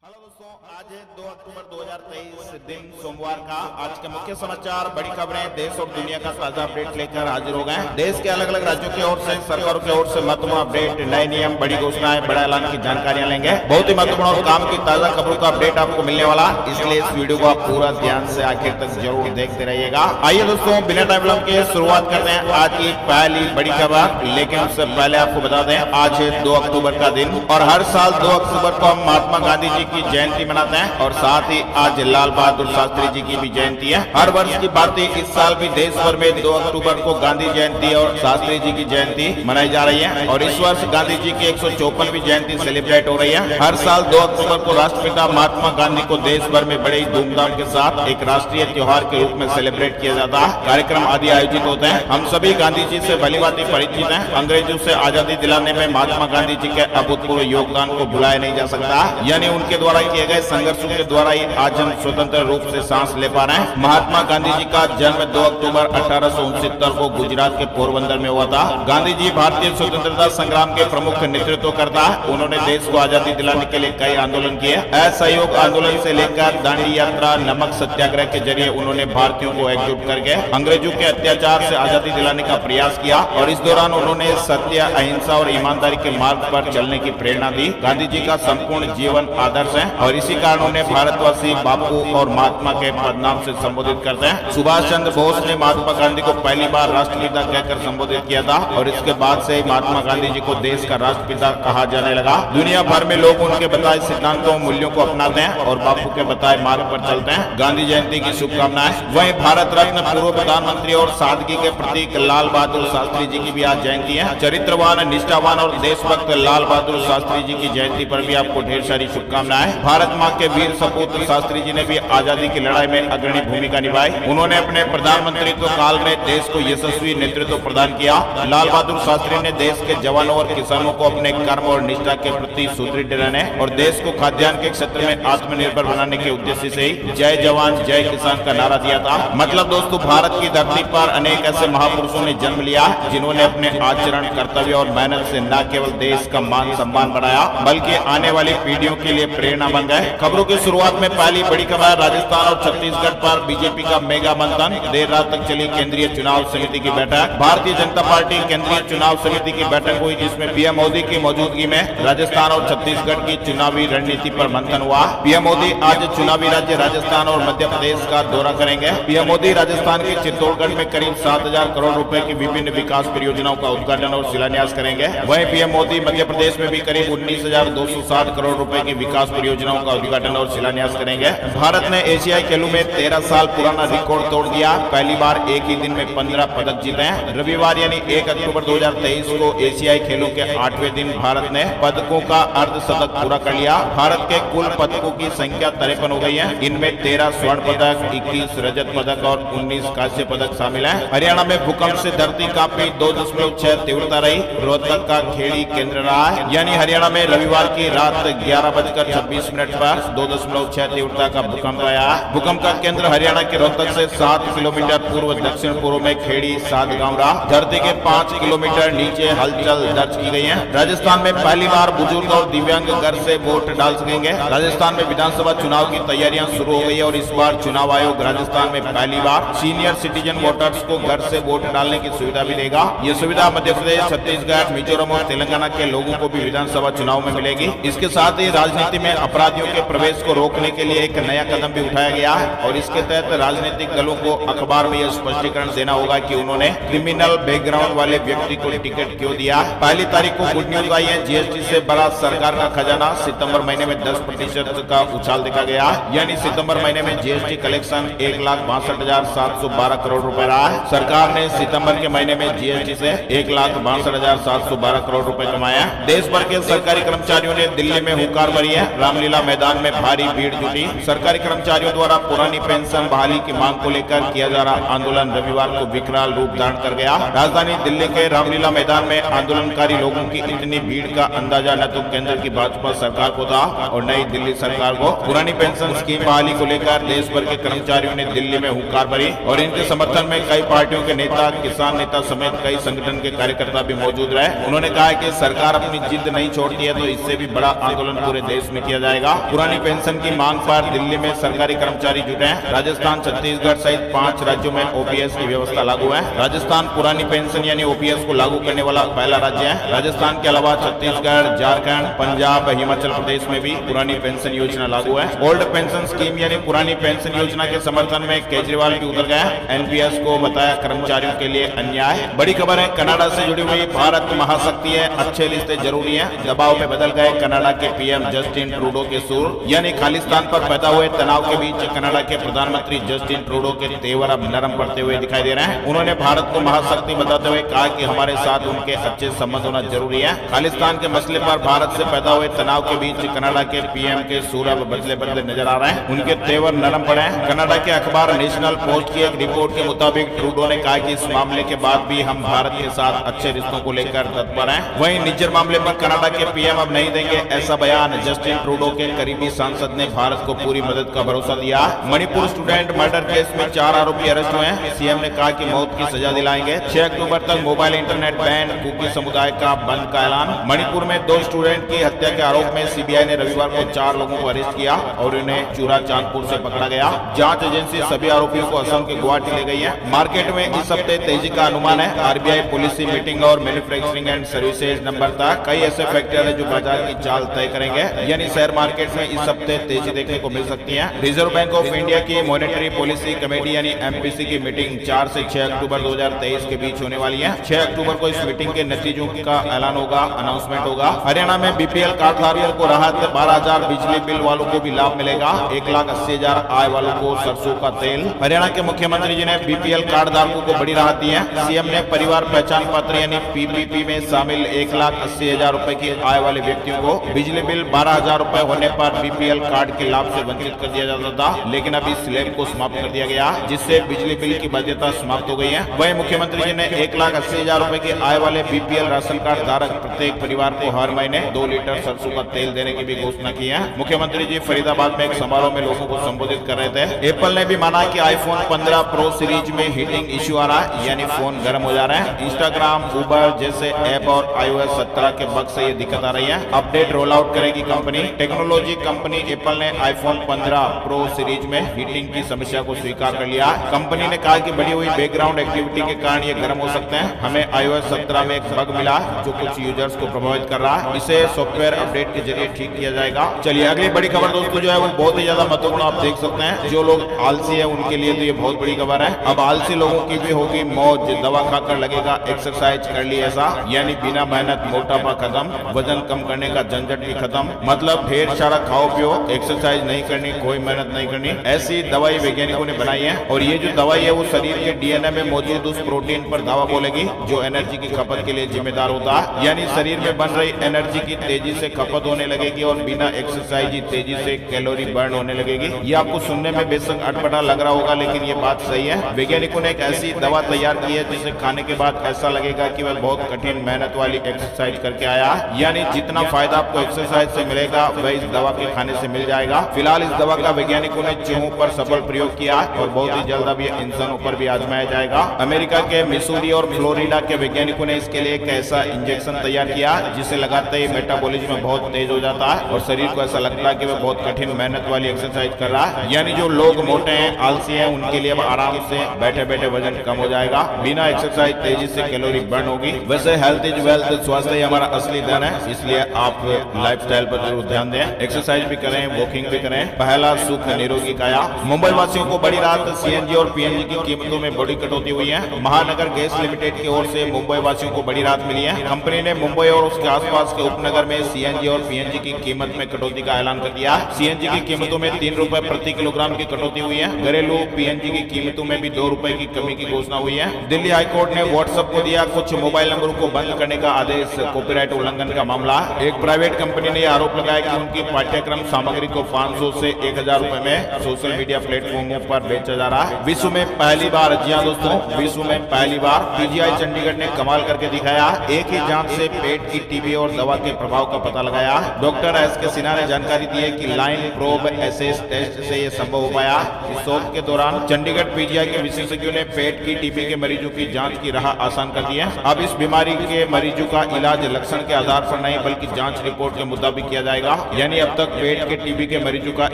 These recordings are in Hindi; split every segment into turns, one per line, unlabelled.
हेलो दोस्तों, आज है 2 अक्टूबर 2023 दिन सोमवार का। आज के मुख्य समाचार, बड़ी खबरें, देश और दुनिया का ताजा अपडेट लेकर हाजिर हो गए। देश के अलग अलग राज्यों की ओर से, सरकारों की ओर से महत्वपूर्ण अपडेट, नए नियम, बड़ी घोषणाएं, बड़ा ऐलान की जानकारियां लेंगे। बहुत ही महत्वपूर्ण और काम की ताजा खबरों का अपडेट आपको मिलने वाला, इसलिए इस वीडियो को आप पूरा ध्यान से आखिर तक जरूर देखते रहिएगा। आइए दोस्तों, बिना टाइम विलंब के शुरुआत करते हैं आज की पहली बड़ी खबर। लेकिन उससे पहले आपको बता दें, आज है 2 अक्टूबर का दिन और हर साल 2 अक्टूबर को हम महात्मा गांधी जी की जयंती मनाते हैं और साथ ही आज लाल बहादुर शास्त्री जी की भी जयंती है। हर वर्ष की बात इस साल भी देश भर में 2 अक्टूबर को गांधी जयंती और शास्त्री जी की जयंती मनाई जा रही है और इस वर्ष गांधी जी की 154वीं जयंती सेलिब्रेट हो रही है। हर साल 2 अक्टूबर को राष्ट्रपिता महात्मा गांधी को देश भर में बड़े धूमधाम के साथ एक राष्ट्रीय त्योहार के रूप में सेलिब्रेट किया जाता है। कार्यक्रम आदि आयोजित होते हैं। हम सभी गांधी जी से भलीभांति परिचित हैं। अंग्रेजों से आजादी दिलाने में महात्मा गांधी जी के अभूतपूर्व योगदान को भुलाया नहीं जा सकता, यानी उनके द्वारा किए गए संघर्षों के द्वारा ही आज हम स्वतंत्र रूप से सांस ले पा रहे हैं। महात्मा गांधी जी का जन्म 2 अक्टूबर 1869 को गुजरात के पोरबंदर में हुआ था। गांधी जी भारतीय स्वतंत्रता संग्राम के प्रमुख नेतृत्व करता है। उन्होंने देश को आजादी दिलाने के लिए कई आंदोलन किए। असहयोग आंदोलन से लेकर दांडी यात्रा, नमक सत्याग्रह के जरिए उन्होंने भारतीयों को एकजुट करके अंग्रेजों के अत्याचार से आजादी दिलाने का प्रयास किया और इस दौरान उन्होंने सत्य, अहिंसा और ईमानदारी के मार्ग पर चलने की प्रेरणा दी। गांधी जी का संपूर्ण जीवन आदर्श है और इसी कारण उन्हें भारतवासी बापू और महात्मा के पदनाम से संबोधित करते हैं। सुभाष चंद्र बोस ने महात्मा गांधी को पहली बार राष्ट्रपिता कहकर संबोधित किया था और इसके बाद से महात्मा गांधी जी को देश का राष्ट्रपिता कहा जाने लगा। दुनिया भर में लोग उनके बताए सिद्धांतों, मूल्यों को अपनाते हैं और बापू के बताए मार्ग पर चलते हैं। गांधी जयंती की शुभकामनाएं। वहीं भारत रत्न पूर्व प्रधानमंत्री और सादगी के प्रतीक लाल बहादुर शास्त्री जी की भी आज जयंती है। चरित्रवान, निष्ठावान और देशभक्त लाल बहादुर शास्त्री जी की जयंती पर भी आपको ढेर सारी शुभकामनाएं। भारत माँ के वीर सपूत शास्त्री जी ने भी आजादी की लड़ाई में अग्रणी भूमिका निभाई। उन्होंने अपने प्रधानमंत्रित्व काल में देश को यशस्वी नेतृत्व प्रदान किया। लाल बहादुर शास्त्री ने देश के जवानों और किसानों को अपने कर्म और निष्ठा के प्रति सुदृढ़ रहने और देश को खाद्यान्न के क्षेत्र में आत्मनिर्भर बनाने के उद्देश्य से ही जय जवान जय किसान का नारा दिया था। मतलब दोस्तों, भारत की धरती पर अनेक ऐसे महापुरुषों ने जन्म लिया जिन्होंने अपने आचरण, कर्तव्य और मेहनत से न केवल देश का मान सम्मान बढ़ाया बल्कि आने वाली पीढ़ियों के लिए प्रेरणा बन गए। खबरों की शुरुआत में पहली बड़ी खबर, राजस्थान और छत्तीसगढ़ पर बीजेपी का मेगा मंथन। देर रात तक चली केंद्रीय चुनाव समिति की बैठक। भारतीय जनता पार्टी केंद्रीय चुनाव समिति की बैठक हुई जिसमें पीएम मोदी की मौजूदगी में राजस्थान और छत्तीसगढ़ की चुनावी रणनीति पर मंथन हुआ। पीएम मोदी आज चुनावी राज्य राजस्थान और मध्य प्रदेश का दौरा करेंगे। पीएम मोदी राजस्थान के चित्तौड़गढ़ में करीब 7,000 करोड़ रुपए की विभिन्न विकास परियोजनाओं का उद्घाटन और शिलान्यास करेंगे। वहीं पीएम मोदी मध्य प्रदेश में भी करीब 19,260 करोड़ रुपए की विकास परियोजनाओं का उद्घाटन और शिलान्यास करेंगे। भारत ने एशियाई खेलों में 13 साल पुराना रिकॉर्ड तोड़ दिया। पहली बार एक ही दिन में 15 पदक जीते हैं। रविवार यानी 1 अक्टूबर 2023 को एशियाई खेलों के 8वें दिन भारत ने पदकों का अर्धशतक पूरा कर लिया। भारत के कुल पदकों की संख्या 53 हो गई है। इनमें 13 स्वर्ण पदक, 21 रजत पदक और 19 कांस्य पदक शामिल हैं। हरियाणा में भूकंप से धरती कांपी, 2.6 तीव्रता रही। रोहतक का खेड़ी केंद्र रहा है, यानी हरियाणा में रविवार की रात 11:26 पर 2.6 तीव्रता का भूकंप आया। भूकंप का केंद्र हरियाणा के रोहतक से 7 किलोमीटर पूर्व दक्षिण पूर्व में खेड़ी सात गांव रहा। धरती के 5 किलोमीटर नीचे हलचल दर्ज की गई है। राजस्थान में पहली बार बुजुर्ग और दिव्यांग घर से वोट डाल सकेंगे। राजस्थान में विधानसभा चुनाव की तैयारियां शुरू हो गई है और इस बार चुनाव आयोग राजस्थान में पहली बार सीनियर सिटीजन वोटर्स को घर से वोट डालने की सुविधा भी देगा। ये सुविधा मध्य प्रदेश, छत्तीसगढ़, मिजोरम और तेलंगाना के लोगों को भी विधानसभा चुनाव में मिलेगी। इसके साथ ही राजनीति में अपराधियों के प्रवेश को रोकने के लिए एक नया कदम भी उठाया गया है और इसके तहत राजनीतिक दलों को अखबार में यह स्पष्टीकरण देना होगा कि उन्होंने क्रिमिनल बैकग्राउंड वाले व्यक्ति को टिकट क्यों दिया। पहली तारीख को गुड न्यूज आई है। जीएसटी से बड़ा सरकार का खजाना। सितंबर महीने में 10% का उछाल देखा गया, यानी सितंबर महीने में जीएसटी कलेक्शन 1,62,712 करोड़ रुपए रहा है। सरकार ने सितंबर के महीने में जीएसटी से 1,62,712 करोड़ रुपए कमाया। देश भर के सरकारी कर्मचारियों ने दिल्ली में हुंकार भरी है। रामलीला मैदान में भारी भीड़ जुटी। सरकारी कर्मचारियों द्वारा पुरानी पेंशन बहाली की मांग को लेकर किया जा रहा आंदोलन रविवार को विकराल रूप धारण कर गया। राजधानी दिल्ली के रामलीला मैदान में आंदोलनकारी लोगों की इतनी भीड़ का अंदाजा न तो केंद्र की भाजपा सरकार को था और नई दिल्ली सरकार को। पुरानी पेंशन स्कीम बहाली को लेकर देश भर के कर्मचारियों ने दिल्ली में हुंकार भरी और इनके समर्थन में कई पार्टियों के नेता, किसान नेता समेत कई संगठन के कार्यकर्ता भी मौजूद रहे। उन्होंने कहा कि सरकार अपनी जिद नहीं छोड़ती है तो इससे भी बड़ा आंदोलन पूरे देश में किया किया जाएगा। पुरानी पेंशन की मांग पर दिल्ली में सरकारी कर्मचारी जुटे हैं। राजस्थान, छत्तीसगढ़ सहित 5 राज्यों में ओपीएस की व्यवस्था लागू है। राजस्थान पुरानी पेंशन यानी ओपीएस को लागू करने वाला पहला राज्य है। राजस्थान के अलावा छत्तीसगढ़, झारखंड, पंजाब, हिमाचल प्रदेश में भी पुरानी पेंशन योजना लागू है। ओल्ड पेंशन स्कीम यानी पुरानी पेंशन योजना के समर्थन में केजरीवाल भी उतर गया। एनपीएस को बताया कर्मचारियों के लिए अन्याय। बड़ी खबर है, कनाडा से जुड़ी हुई, भारत महाशक्ति है, अच्छे रिश्ते जरूरी है। दबाव में बदल गए कनाडा के पीएम जस्टिन ट्रूडो के सुर, यानी खालिस्तान पर पैदा हुए तनाव के बीच कनाडा के प्रधानमंत्री जस्टिन ट्रूडो के तेवर अब नरम पड़ते हुए दिखाई दे रहे हैं। उन्होंने भारत को महाशक्ति बताते हुए कहा कि हमारे साथ उनके अच्छे संबंध होना जरूरी है। खालिस्तान के मसले पर भारत से पैदा हुए तनाव के बीच कनाडा के पीएम के सुर अब बदले बदले नजर आ रहे हैं। उनके तेवर नरम पड़े हैं। कनाडा के अखबार नेशनल पोस्ट की एक रिपोर्ट के मुताबिक ट्रूडो ने कहा कि इस मामले के बाद भी हम भारत के साथ अच्छे रिश्तों को लेकर तत्पर हैं। वहीं निज्जर मामले पर कनाडा के पीएम अब नहीं देंगे ऐसा बयान। जस्टिन ट्रूडो के करीबी सांसद ने भारत को पूरी मदद का भरोसा दिया। मणिपुर स्टूडेंट मर्डर केस में 4 आरोपी अरेस्ट हुए हैं। सीएम ने कहा कि मौत की सजा दिलाएंगे। 6 अक्टूबर तक मोबाइल इंटरनेट बैन, कुकी समुदाय का बंद का ऐलान। मणिपुर में 2 स्टूडेंट की हत्या के आरोप में सीबीआई ने रविवार को 4 लोगों को अरेस्ट किया और उन्हें चूरा चांदपुर से पकड़ा गया। जांच एजेंसी सभी आरोपियों को असम के गुवाहाटी ले गई है। मार्केट में इस हफ्ते तेजी का अनुमान है। आरबीआई पॉलिसी मीटिंग और मैन्युफैक्चरिंग एंड सर्विसेज नंबर तक कई ऐसे फैक्टर है जो बाजार की चाल तय करेंगे, यानी शेयर मार्केट में इस हफ्ते तेजी देखने को मिल सकती है। रिजर्व बैंक ऑफ इंडिया की मॉनेटरी पॉलिसी कमेटी यानी एमपीसी की मीटिंग 4 से 6 अक्टूबर 2023 के बीच होने वाली है। 6 अक्टूबर को इस मीटिंग के नतीजों का ऐलान होगा, अनाउंसमेंट होगा। हरियाणा में बीपीएल कार्ड धारकों को राहत, 12,000 बिजली बिल वालों को भी लाभ मिलेगा। 1,80,000 आय वालों को सरसों का तेल। हरियाणा के मुख्यमंत्री जी ने बीपीएल कार्ड धारकों को बड़ी राहत दी है। सीएम ने परिवार पहचान पत्र यानी पीपीपी में शामिल 1,80,000 रुपए की आय वाले व्यक्तियों को बिजली बिल 12,000 रुपए होने पर बीपीएल कार्ड के लाभ से वंचित कर दिया जाता था, लेकिन अभी स्लैब को समाप्त कर दिया गया, जिससे बिजली बिल की बाध्यता समाप्त हो गई है। वहीं मुख्यमंत्री जी ने 1,80,000 रुपए की आय वाले बीपीएल राशन कार्ड धारक प्रत्येक परिवार को हर महीने 2 लीटर सरसों का तेल देने की भी घोषणा की है। मुख्यमंत्री जी फरीदाबाद में एक समारोह में लोगों को संबोधित कर रहे थे। एप्पल ने भी माना कि आईफोन 15 प्रो सीरीज में हीटिंग इश्यू आ रहा है, यानी फोन गर्म हो जा रहे हैं। इंस्टाग्राम, उबर जैसे ऐप और iOS 17 के बग से ये दिक्कत आ रही है। अपडेट रोल आउट करेगी कंपनी। टेक्नोलॉजी कंपनी एप्पल ने आईफोन 15 प्रो सीरीज में हीटिंग की समस्या को स्वीकार कर लिया। कंपनी ने कहा कि बढ़ी हुई बैकग्राउंड एक्टिविटी के कारण ये गर्म हो सकते हैं। हमें iOS 17 में एक बग मिला जो कुछ यूजर्स को प्रभावित कर रहा है। इसे सॉफ्टवेयर अपडेट के जरिए ठीक किया जाएगा। चलिए अगली बड़ी खबर दोस्तों जो है वो बहुत ही ज्यादा महत्वपूर्ण, आप देख सकते हैं। जो लोग आलसी है उनके लिए तो ये बहुत बड़ी खबर है। अब आलसी लोगों की भी होगी मौज, दवा खाकर लगेगा एक्सरसाइज कर ली ऐसा, यानी बिना मेहनत मोटापा खत्म, वजन कम करने का झंझट भी खत्म। मतलब ढेर सारा खाओ पियो, एक्सरसाइज नहीं करनी, कोई मेहनत नहीं करनी, ऐसी दवाई वैज्ञानिकों ने बनाई है। और ये जो दवाई है वो शरीर के डीएनए में मौजूद उस प्रोटीन पर दावा बोलेगी जो एनर्जी की खपत के लिए जिम्मेदार होता है, यानी शरीर में बन रही एनर्जी की तेजी से खपत होने लगेगी और बिना एक्सरसाइज ही तेजी से कैलोरी बर्न होने लगेगी। ये आपको सुनने में बेशक अटपटा लग रहा होगा, लेकिन ये बात सही है। वैज्ञानिकों ने एक ऐसी दवा तैयार की है जिसे खाने के बाद ऐसा लगेगा कि वह बहुत कठिन मेहनत वाली एक्सरसाइज करके आया, यानी जितना फायदा आपको एक्सरसाइज से मिलेगा वह इस दवा के खाने से मिल जाएगा। फिलहाल इस दवा का वैज्ञानिकों ने चूहों पर सफल प्रयोग किया और बहुत ही जल्द अब ये इंसानों पर भी आजमाया जाएगा। अमेरिका के मिसूरी और फ्लोरिडा के वैज्ञानिकों ने इसके लिए एक ऐसा इंजेक्शन तैयार किया जिसे लगाते ही मेटाबॉलिज्म बहुत तेज हो जाता है और शरीर को ऐसा लगता है कि वह बहुत कठिन मेहनत वाली एक्सरसाइज कर रहा है। यानी जो लोग मोटे हैं, आलसी हैं, उनके लिए अब आराम से बैठे बैठे वजन कम हो जाएगा। बिना एक्सरसाइज तेजी से कैलोरी बर्न होगी। वैसे हेल्थ इज वेल्थ, स्वास्थ्य ही हमारा असली धन है, इसलिए आप लाइफस्टाइल पर जरूर ध्यान दें, एक्सरसाइज भी करें, वॉकिंग भी करें। पहला सुख निरोगी काया। मुंबई वासियों को बड़ी राहत, सीएनजी और पीएनजी की कीमतों में बड़ी कटौती हुई है। महानगर गैस लिमिटेड की ओर से मुंबई वासियों को बड़ी राहत मिली है। कंपनी ने मुंबई और उसके आसपास के उपनगर में सीएनजी और पीएनजी की कीमत में कटौती का ऐलान कर दिया। सीएनजी की कीमतों में 3 रुपए प्रति किलोग्राम की कटौती हुई है। घरेलू पीएनजी की कीमतों में भी 2 रुपए की कमी की घोषणा हुई है। दिल्ली हाईकोर्ट ने व्हाट्सएप को दिया कुछ मोबाइल नंबरों को बंद करने का आदेश। कॉपीराइट उल्लंघन का मामला। एक प्राइवेट कंपनी ने आरोप लगाया कि उनकी पाठ्यक्रम सामग्री को 500 से 1000 रुपए में सोशल मीडिया प्लेटफॉर्मों पर बेचा जा रहा है। विश्व में पहली बार, जी हाँ दोस्तों, विश्व में पहली बार पीजीआई चंडीगढ़ ने कमाल करके दिखाया। एक ही जांच से पेट की टीबी और दवा के प्रभाव का पता लगाया। डॉक्टर एस के सिन्हा ने जानकारी दी है कि लाइन प्रोब एसेस टेस्ट से यह संभव हो पाया। इस शोध के दौरान चंडीगढ़ पीजीआई के विशेषज्ञों ने पेट की टीबी के मरीजों की जांच की राह आसान कर दी है। अब इस बीमारी के मरीजों का इलाज लक्षण के आधार पर नहीं बल्कि जांच रिपोर्ट के मुताबिक किया जाएगा। यानी अब तक पेट के टीबी के मरीजों का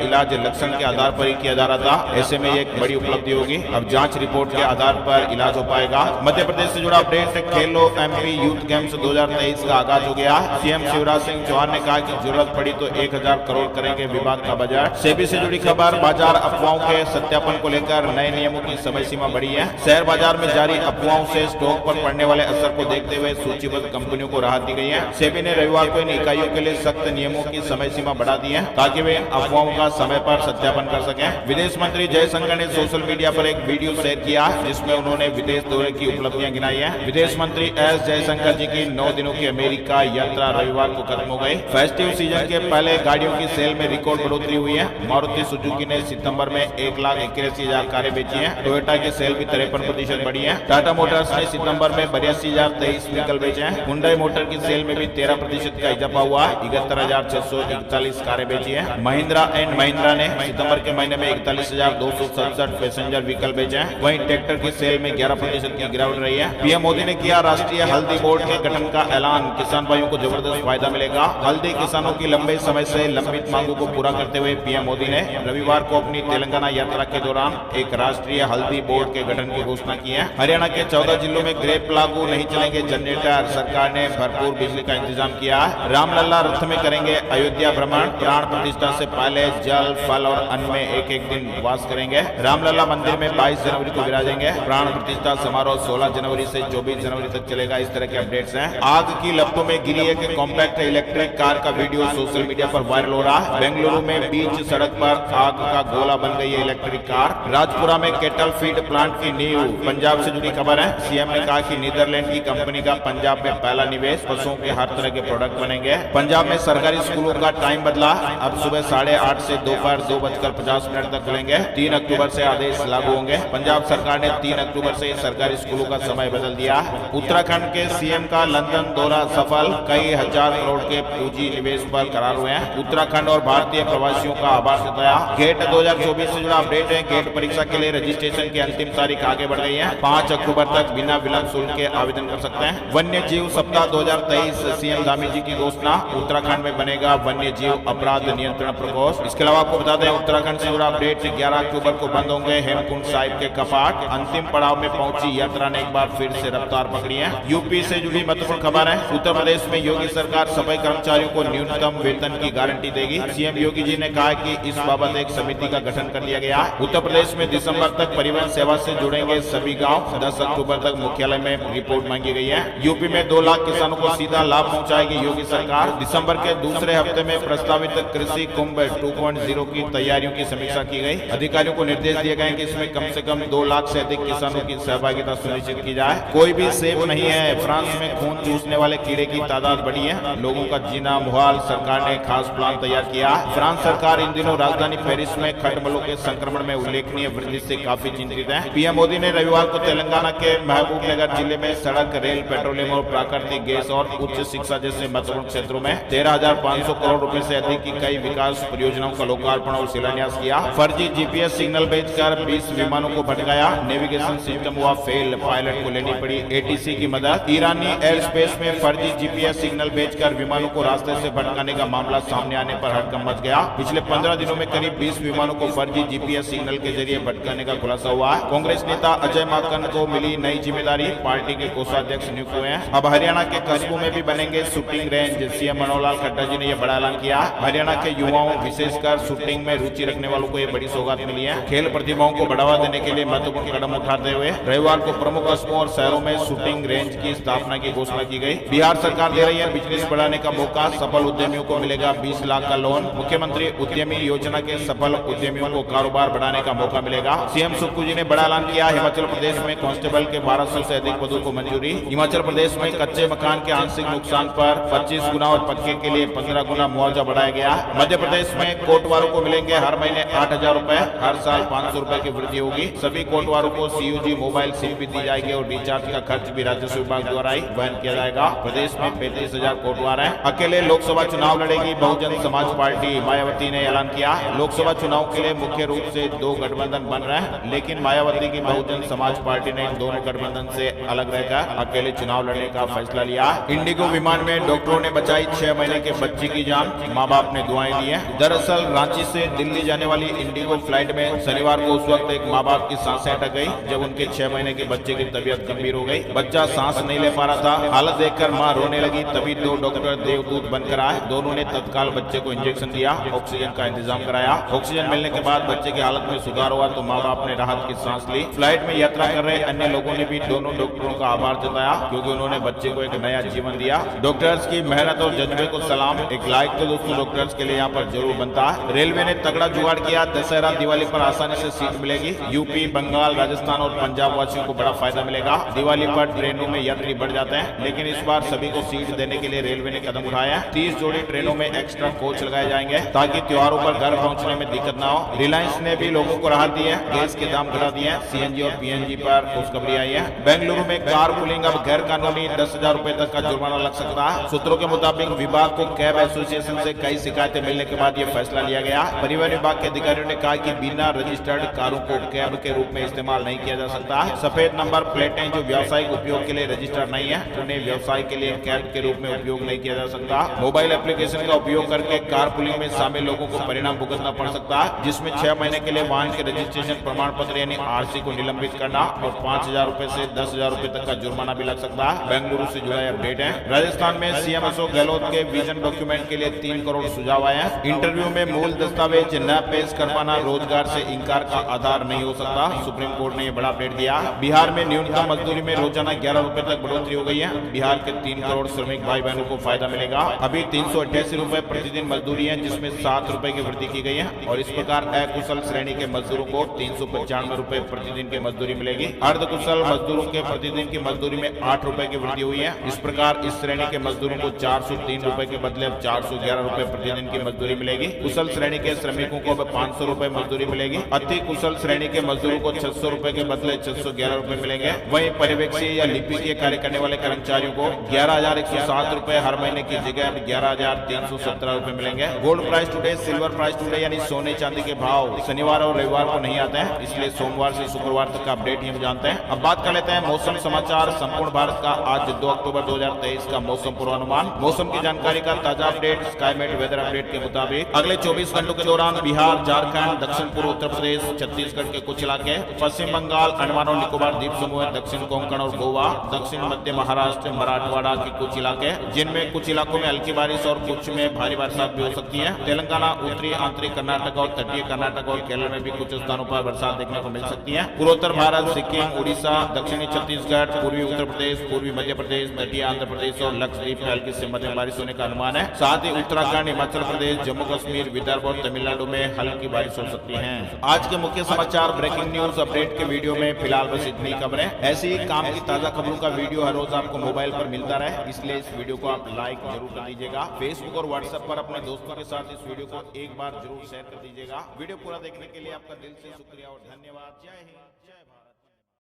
इलाज लक्षण के आधार पर ही किया जा रहा था। ऐसे में एक बड़ी उपलब्धि होगी। अब जांच रिपोर्ट के आधार पर इलाज हो पाएगा। मध्य प्रदेश से जुड़ा अपडेट, खेलो एमपी यूथ गेम्स 2023 का आगाज हो गया। सीएम शिवराज सिंह चौहान ने कहा कि जरूरत पड़ी तो 1000 करोड़ करेंगे विभाग का बजट। सेबी से जुड़ी खबर, बाजार अफवाहों के सत्यापन को लेकर नए नियमों की समय सीमा बढ़ी है। शेयर बाजार में जारी अफवाहों से स्टॉक पर पड़ने वाले असर को देखते हुए सूचीबद्ध कंपनियों को राहत दी गई है। सेबी ने रविवार को इन इकाइयों के लिए सख्त नियमों की समय सीमा बढ़ा दी है ताकि वे अफवाहों का समय पर सत्यापन कर सकें। विदेश मंत्री जयशंकर ने सोशल मीडिया पर एक वीडियो शेयर किया जिसमें उन्होंने विदेश दौरे की उपलब्धियां गिनाई है। विदेश मंत्री एस जयशंकर जी की 9 दिनों की अमेरिका यात्रा रविवार को खत्म हो गई। फेस्टिव सीजन के पहले गाड़ियों की सेल में रिकॉर्ड बढ़ोतरी हुई है। मारुति सुजुकी ने सितंबर में 1,81,000 कारें बेची हैं। टोयोटा की सेल भी 53% बढ़ी है। टाटा मोटर्स ने सितंबर में 82,023 व्हीकल बेचे हैं। हुंडई मोटर की सेल में भी 13% का इजाफा हुआ। 71,641 कारें बेची है। महिंद्रा एंड महिंद्रा ने सितंबर के महीने में 41,267 पैसेंजर व्हीकल बेचे हैं। वहीं ट्रैक्टर की सेल में 11% की गिरावट रही है। पीएम मोदी ने किया राष्ट्रीय हल्दी बोर्ड के गठन का ऐलान, किसान भाइयों को जबरदस्त फायदा मिलेगा। हल्दी किसानों की लंबे समय से लंबित मांगों को पूरा करते हुए पीएम मोदी ने रविवार को अपनी तेलंगाना यात्रा के दौरान एक राष्ट्रीय हल्दी बोर्ड के गठन की घोषणा की है। हरियाणा के 14 जिलों में ग्रेप लागू, नहीं चलेंगे जनरेटर। सरकार ने भरपूर बिजली का इंतजाम किया। रामलला रथ में करेंगे अयोध्या भ्रमण। प्राण प्रतिष्ठा से पहले जल, फल और अन्न में एक दिन उपवास करेंगे। रामलला मंदिर में 22 जनवरी को विराजेंगे। प्राण प्रतिष्ठा समारोह 16 जनवरी से 24 जनवरी तक चलेगा। इस तरह के अपडेट्स हैं। आग की लपटों में गिरी एक कॉम्पैक्ट इलेक्ट्रिक कार का वीडियो सोशल मीडिया पर वायरल हो रहा है। बेंगलुरु में बीच सड़क पर आग का गोला बन गई है इलेक्ट्रिक कार। राजपुरा में केटल फीड प्लांट की नींव। पंजाब से जुड़ी खबर है। सीएम ने कहा कि नीदरलैंड की कंपनी का पंजाब में पहला निवेश। पशुओं के हर तरह के प्रोडक्ट बनेंगे। पंजाब में सरकारी स्कूलों का टाइम बदला। अब सुबह 8:30 से दोपहर 2:50 तक खुलेंगे। 3 अक्टूबर से आदेश लागू होंगे। पंजाब सरकार ने 3 अक्टूबर से सरकारी स्कूलों का समय बदल दिया। उत्तराखंड के सीएम का लंदन दौरा सफल। कई हजार करोड़ के पूंजी निवेश पर करार हुए हैं। उत्तराखंड और भारतीय प्रवासियों का आभार जताया। गेट 2024 से जुड़ा अपडेट है। गेट परीक्षा के लिए रजिस्ट्रेशन की अंतिम तारीख आगे बढ़ गई है। 5 अक्टूबर तक बिना विलंब शुल्क के आवेदन कर सकते हैं। वन्य जीव सप्ताह 2023, सीएम धामी जी की घोषणा। उत्तराखंड में बनेगा वन्य जीव अपराध नियंत्रण प्रकोष्ठ। इसके अलावा आपको बता दें उत्तराखंड से जुड़ा अपडेट, 11 अक्टूबर को बंद होंगे हेमकुंड साहिब के कपाट। अंतिम पड़ाव में पहुंची यात्रा ने एक बार फिर से रफ्तार पकड़ी है। यूपी से जुड़ी महत्वपूर्ण खबर है। उत्तर प्रदेश में योगी सरकार सफाई कर्मचारियों को न्यूनतम वेतन की गारंटी देगी। सीएम योगी जी ने कहा कि इस बाबत एक समिति का गठन कर दिया गया। उत्तर प्रदेश में दिसंबर तक परिवहन सेवा से जुड़ेंगे सभी गाँव। 10 अक्टूबर तक मुख्यालय में रिपोर्ट मांगी गई है। यूपी में 2 लाख किसानों को सीधा लाभ पहुंचाएगी योगी सरकार। दिसंबर के दूसरे हफ्ते में प्रस्तावित कृषि कुंभ 2.0 की तैयारियों की समीक्षा की गई। अधिकारियों को निर्देश दिए गए कि इसमें कम से कम 2 लाख से अधिक किसानों की सहभागिता सुनिश्चित की जाए। कोई भी सेब नहीं है। फ्रांस में खून चूसने वाले कीड़े की तादाद बढ़ी है। लोगों का जीना मुहाल। सरकार ने खास प्लान तैयार किया। फ्रांस सरकार इन दिनों राजधानी पेरिस में खटमलों के संक्रमण में उल्लेखनीय वृद्धि से काफी चिंतित है। पीएम मोदी ने रविवार को तेलंगाना के महबूबनगर जिले में सड़क, रेल, पेट्रोलियम और प्राकृतिक गैस और उच्च शिक्षा जैसे महत्वपूर्ण क्षेत्रों में 13,500 करोड़ रुपए से अधिक की कई विकास परियोजनाओं का लोकार्पण और शिलान्यास किया। फर्जी जीपीएस सिग्नल बेचकर 20 विमानों को भटकाया। नेविगेशन सिस्टम हुआ फेल। पायलट को लेनी पड़ी एटीसी की मदद। ईरानी एयर स्पेस में फर्जी जीपीएस सिग्नल बेचकर विमानों को रास्ते से भटकाने का मामला सामने आने पर हड़कंप मच गया। पिछले 15 दिनों में करीब 20 विमानों को फर्जी जीपीएस सिग्नल के जरिए भटकाने का खुलासा हुआ। कांग्रेस नेता अजय माकन को मिली नई जिम्मेदारी। पार्टी के कोषाध्यक्ष नियुक्त हुए हैं। अब हरियाणा के कस्बों में भी बनेंगे शूटिंग रेंज। सीएम मनोहर खट्टर जी ने यह बड़ा ऐलान किया। हरियाणा के युवाओं विशेषकर शूटिंग में रुचि रखने वालों को यह बड़ी सौगात मिली है। खेल प्रतिभाओं को बढ़ावा देने के लिए महत्वपूर्ण कदम उठाते हुए रविवार को प्रमुख कस्बों और शहरों में शूटिंग रेंज की स्थापना की घोषणा की गई। बिहार सरकार दे रही है बिजनेस बढ़ाने का मौका। सफल उद्यमियों को मिलेगा 20 लाख का लोन। मुख्यमंत्री उद्यमी योजना के सफल उद्यमियों को कारोबार बढ़ाने का मौका मिलेगा। सीएम सुक्खू जी ने बड़ा ऐलान किया। हिमाचल प्रदेश में कांस्टेबल के 1200 से अधिक पदों को मंजूरी। हिमाचल प्रदेश में कच्चे मकान के आंशिक नुकसान पर 25 गुना और पक्के के लिए 15 गुना मुआवजा बढ़ाया गया। मध्य प्रदेश में कोटवारों को मिलेंगे हर महीने 8,000 रुपए। हर साल 500 रुपए की वृद्धि होगी। सभी कोटवारों को सीयूजी मोबाइल सिम भी दी जाएगी और रिचार्ज का खर्च भी राजस्व विभाग द्वारा ही वहन किया जाएगा। प्रदेश में 35,000 कोटवार हैं। अकेले लोकसभा चुनाव लड़ेगी बहुजन समाज पार्टी। मायावती ने ऐलान किया। लोकसभा चुनाव के लिए मुख्य रूप से 2 गठबंधन बन रहे हैं, लेकिन मायावती की बहुजन समाज पार्टी ने दोनों गठबंधन से अलग रहकर अकेले चुनाव लड़ने का फैसला लिया। इंडिगो विमान में डॉक्टरों ने बचाई 6 महीने के बच्ची की जान, माँ बाप ने दुआएं दी हैं। दरअसल रांची से दिल्ली जाने वाली इंडिगो फ्लाइट में शनिवार को उस वक्त एक माँ बाप की सांसें अटक गई जब उनके 6 महीने के बच्चे की तबीयत गंभीर हो गई। बच्चा सांस नहीं ले पा रहा था। हालत देखकर माँ रोने लगी। तभी 2 डॉक्टर देवदूत बनकर आए। दोनों ने तत्काल बच्चे को इंजेक्शन दिया, ऑक्सीजन का इंतजाम कराया। ऑक्सीजन मिलने के बाद बच्चे की हालत में सुधार हुआ तो माँ बाप ने राहत की सांस ली। फ्लाइट में यात्रा कर रहे अन्य लोगों ने भी दोनों डॉक्टरों का आभार जताया क्योंकि उन्होंने बच्चे को एक नया जीवन दिया। डॉक्टर्स की मेहनत और जज्बे को सलाम। एक लाइक तो दोस्तों डॉक्टर्स के लिए यहाँ पर जरूर बनता है। रेलवे ने तगड़ा जुगाड़ किया। दशहरा दिवाली पर आसानी से सीट मिलेगी। यूपी, बंगाल, राजस्थान और पंजाब वासियों को बड़ा फायदा मिलेगा। दिवाली पर ट्रेनों में यात्री बढ़ जाते हैं, लेकिन इस बार सभी को सीट देने के लिए रेलवे ने कदम उठाया है। 30 जोड़ी ट्रेनों में एक्स्ट्रा कोच लगाए जाएंगे ताकि त्योहारों पर घर पहुंचने में दिक्कत ना हो। रिलायंस ने भी लोगों को राहत दी है। गैस के दाम घटा दिए हैं। सीएनजी और पीएनजी पर खुशखबरी आई है। बेंगलुरु में कार पुलिंग अब गैर कानूनी 10,000 रुपए तक का जुर्माना लग सकता है। सूत्रों के मुताबिक विभाग को कैब एसोसिएशन से कई शिकायतें मिलने के बाद यह फैसला लिया गया। परिवहन विभाग के अधिकारियों ने कहा कि बिना रजिस्टर्ड कारों को कैब के रूप में इस्तेमाल नहीं किया जा सकता। सफेद नंबर प्लेटें जो व्यावसायिक उपयोग के लिए रजिस्टर्ड नहीं है उन्हें व्यवसाय के लिए कैब के रूप में उपयोग नहीं किया जा सकता। मोबाइल एप्लीकेशन का उपयोग करके कार पुलिंग में शामिल लोगों को परिणाम भुगतना पड़ सकता है, जिसमें 6 महीने के लिए वाहन के रजिस्ट्रेशन प्रमाण पत्र यानी आरसी को निलंबित करना और 5,000 रुपए से 10,000 रुपए तक का जुर्माना भी लग सकता है। बेंगलुरु से जुड़ा अपडेट है। राजस्थान में सीएम अशोक गहलोत के विजन डॉक्यूमेंट के लिए 3 करोड़ सुझाव आए हैं। इंटरव्यू में मूल दस्तावेज न पेश कर पाना रोजगार से इंकार का आधार नहीं हो सकता। सुप्रीम कोर्ट ने यह बड़ा अपडेट दिया। बिहार में न्यूनतम मजदूरी में रोजाना 11 रुपए तक बढ़ोतरी हो गई है। बिहार के 3 करोड़ श्रमिक भाई बहनों को फायदा मिलेगा। अभी 388 रुपए प्रतिदिन मजदूरी है, जिसमें 7 रुपए की वृद्धि की गई है और इस प्रकार अकुशल श्रेणी के मजदूरों को 395 रुपए प्रतिदिन की मजदूरी मिलेगी। अर्धकुशल मजदूरों के प्रतिदिन की मजदूरी में 8 रुपए की वृद्धि हुई है। इस प्रकार इस श्रेणी के मजदूरों को 403 रुपए के बदले 411 रुपए प्रतिदिन की मजदूरी मिलेगी। कुशल श्रेणी के श्रमिकों को 500 रुपए मजदूरी मिलेगी। अति कुशल श्रेणी के मजदूरों को 600 रुपए के बदले 611 रुपए मिलेंगे। वहीं पर्यवेक्षी या लिपिकीय कार्य करने वाले कर्मचारियों को 11,107 रुपए हर महीने की जगह 11,317 रुपए मिलेंगे। Gold price today, silver price today यानी सोने चांदी के भाव शनिवार और रविवार को नहीं आते हैं, इसलिए सोमवार से शुक्रवार तक का अपडेट हम जानते हैं। अब बात कर लेते हैं मौसम समाचार संपूर्ण भारत का आज 2 अक्टूबर 2023 का मौसम पूर्वानुमान। मौसम की जानकारी का ताजा अपडेट स्काईमेट वेदर अपडेट के मुताबिक अगले 24 घंटों के दौरान बिहार, झारखंड, दक्षिण पूर्व उत्तर प्रदेश, छत्तीसगढ़ के कुछ इलाके, पश्चिम बंगाल, अंडमान और निकोबार द्वीप समूह, दक्षिण कोंकण और गोवा, दक्षिण मध्य महाराष्ट्र, मराठवाड़ा के कुछ इलाके जिनमें कुछ इलाकों में हल्की बारिश और कुछ में भारी बरसात भी हो सकती है। तेलंगाना, उत्तरी आंतरिक कर्नाटक और तटीय कर्नाटक और केरल में भी कुछ स्थानों पर बरसात देखने को मिल सकती है। पूर्वोत्तर भारत, सिक्किम, उड़ीसा, दक्षिणी छत्तीसगढ़, पूर्वी उत्तर प्रदेश, पूर्वी मध्य प्रदेश, तटीय आंध्र प्रदेश और लक्षद्वीप में हल्की से मध्यम बारिश होने का अनुमान है। साथ ही उत्तराखंड, हिमाचल प्रदेश, जम्मू कश्मीर, विदर्भ और तमिलनाडु में हल्की बारिश हो सकती है। आज के मुख्य समाचार ब्रेकिंग न्यूज अपडेट के वीडियो में फिलहाल बस इतनी खबरें। ऐसी ही काम की ताजा खबरों का वीडियो हर रोज आपको मोबाइल पर मिलता रहे, इसलिए इस वीडियो को आप लाइक जरूर कर दीजिएगा। फेसबुक और व्हाट्सएप पर अपने दोस्तों के साथ इस वीडियो को एक बार जरूर शेयर कर दीजिएगा। वीडियो पूरा देखने के लिए आपका दिल से शुक्रिया और धन्यवाद। जय हिंद, जय भारत।